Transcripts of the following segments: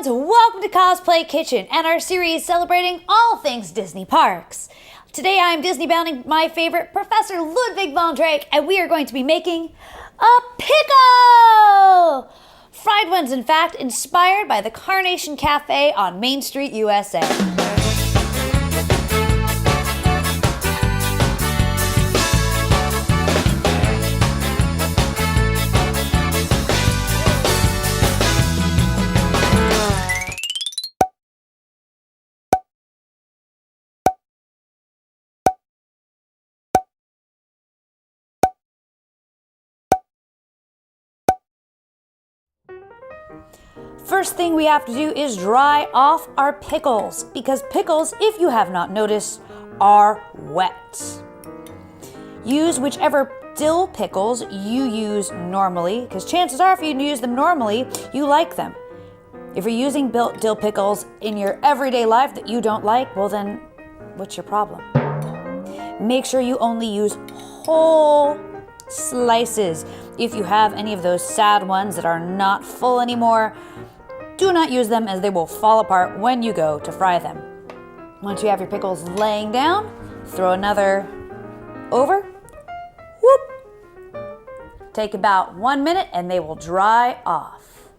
friends, welcome to Cosplay Kitchen and our series celebrating all things Disney parks. Today I am Disney bounding my favorite, Professor Ludwig von Drake, and we are going to be making a pickle! Fried ones, in fact, inspired by the Carnation Cafe on Main Street, USA. First thing we have to do is dry off our pickles, because pickles, if you have not noticed, are wet. Use whichever dill pickles you use normally, because chances are if you use them normally, you like them. If you're using dill pickles in your everyday life that you don't like, well then, what's your problem? Make sure you only use whole slices. If you have any of those sad ones that are not full anymore, do not use them, as they will fall apart when you go to fry them. Once you have your pickles laying down, throw another over. Whoop! Take about 1 minute and they will dry off.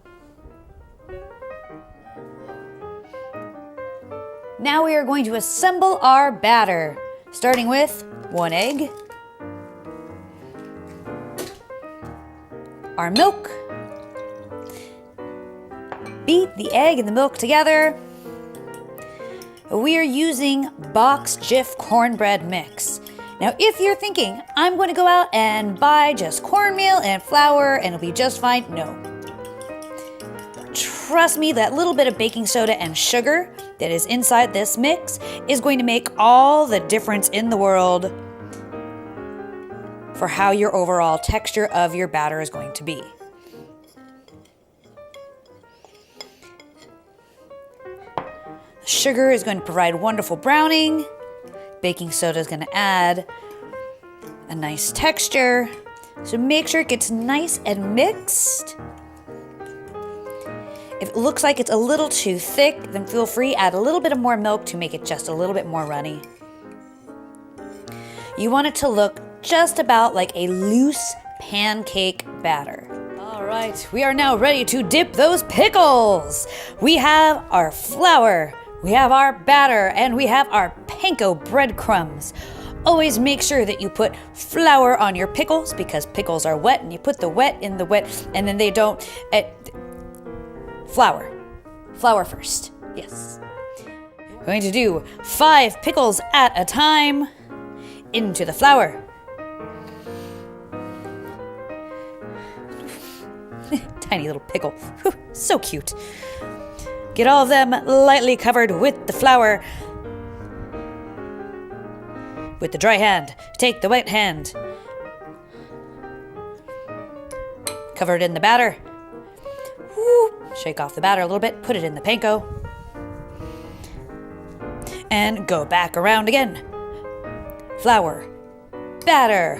Now we are going to assemble our batter, starting with 1 egg, our milk. Beat the egg and the milk together. We are using box Jiff cornbread mix. Now, if you're thinking, I'm going to go out and buy just cornmeal and flour and it'll be just fine, no. Trust me, that little bit of baking soda and sugar that is inside this mix is going to make all the difference in the world for how your overall texture of your batter is going to be. Sugar is going to provide wonderful browning. Baking soda is going to add a nice texture. So make sure it gets nice and mixed. If it looks like it's a little too thick, then feel free, add a little bit of more milk to make it just a little bit more runny. You want it to look just about like a loose pancake batter. All right, we are now ready to dip those pickles. We have our flour, we have our batter, and we have our panko breadcrumbs. Always make sure that you put flour on your pickles, because pickles are wet, and you put the wet in the wet, and then they don't... Flour. Flour first, yes. We're going to do 5 pickles at a time into the flour. Tiny little pickle. Whew, so cute. Get all of them lightly covered with the flour. With the dry hand, take the wet hand. Cover it in the batter. Woo. Shake off the batter a little bit, put it in the panko. And go back around again. Flour, batter,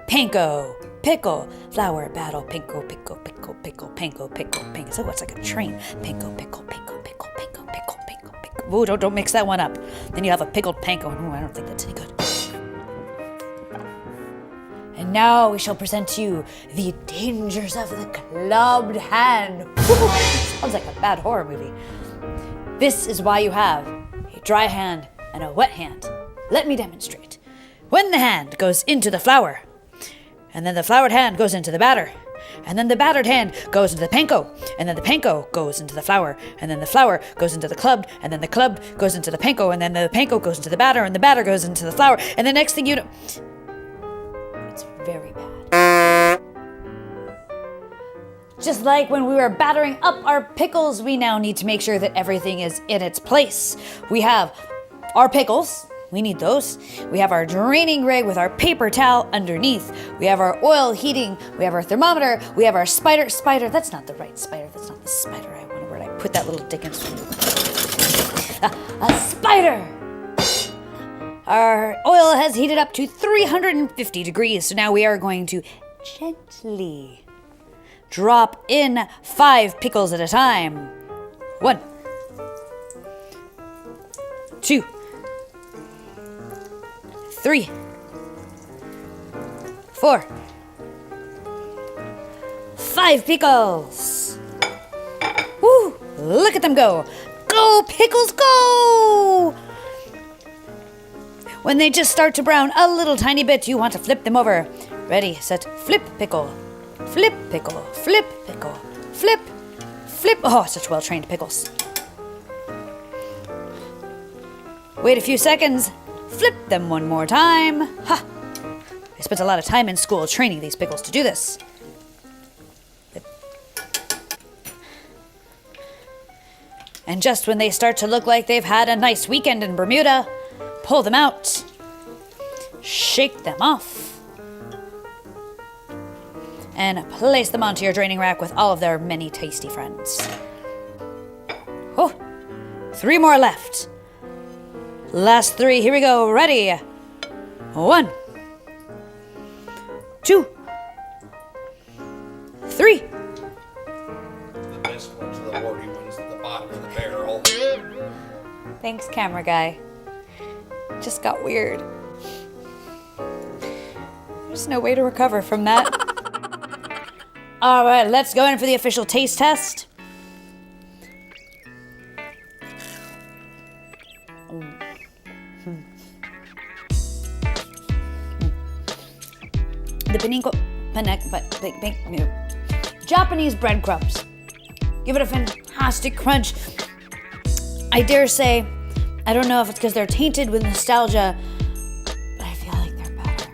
panko, pickle, flour, batter, panko, pickle, pickle, pickle, panko, pickle, panko. So it's like a train. Panko, pickle, panko, pickle, panko, pickle, panko, pickle. Ooh, don't mix that one up. Then you have a pickled panko. Ooh, I don't think that's any good. And now we shall present to you the dangers of the clubbed hand. Sounds like a bad horror movie. This is why you have a dry hand and a wet hand. Let me demonstrate. When the hand goes into the flour, and then the floured hand goes into the batter, and then the battered hand goes into the panko, and then the panko goes into the flour, and then the flour goes into the clubbed, and then the clubbed goes into the panko, and then the panko goes into the batter, and the batter goes into the flour, and the next thing you know... It's very bad. Just like when we were battering up our pickles, we now need to make sure that everything is in its place. We have our pickles. We need those. We have our draining rig with our paper towel underneath. We have our oil heating. We have our thermometer. We have our spider. That's not the right spider. That's not the spider. I wonder where I put that little Dickens. A spider. Our oil has heated up to 350 degrees. So now we are going to gently drop in 5 pickles at a time. 1, 2, 3, 4, 5 pickles. Woo! Look at them go. Go, pickles, go! When they just start to brown a little tiny bit, you want to flip them over. Ready, set, flip, pickle. Flip, pickle. Flip, pickle. Flip, flip. Oh, such well-trained pickles. Wait a few seconds. Flip them one more time. Ha! I spent a lot of time in school training these pickles to do this. And just when they start to look like they've had a nice weekend in Bermuda, pull them out. Shake them off. And place them onto your draining rack with all of their many tasty friends. Oh, 3 more left. Last 3, here we go, ready. 1, 2, 3. The best ones are the warty ones at the bottom of the barrel. Thanks, camera guy. Just got weird. There's no way to recover from that. All right, let's go in for the official taste test. The Japanese breadcrumbs. Give it a fantastic crunch. I dare say, I don't know if it's because they're tainted with nostalgia, but I feel like they're better.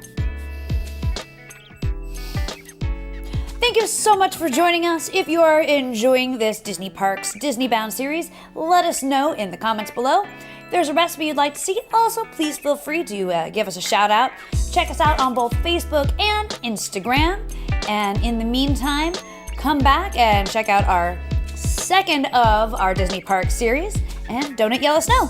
Thank you so much for joining us. If you are enjoying this Disney Parks Disney Bound series, let us know in the comments below. If there's a recipe you'd like to see, also please feel free to give us a shout out. Check us out on both Facebook and Instagram. And in the meantime, come back and check out our second of our Disney Parks series and donate Yellow Snow.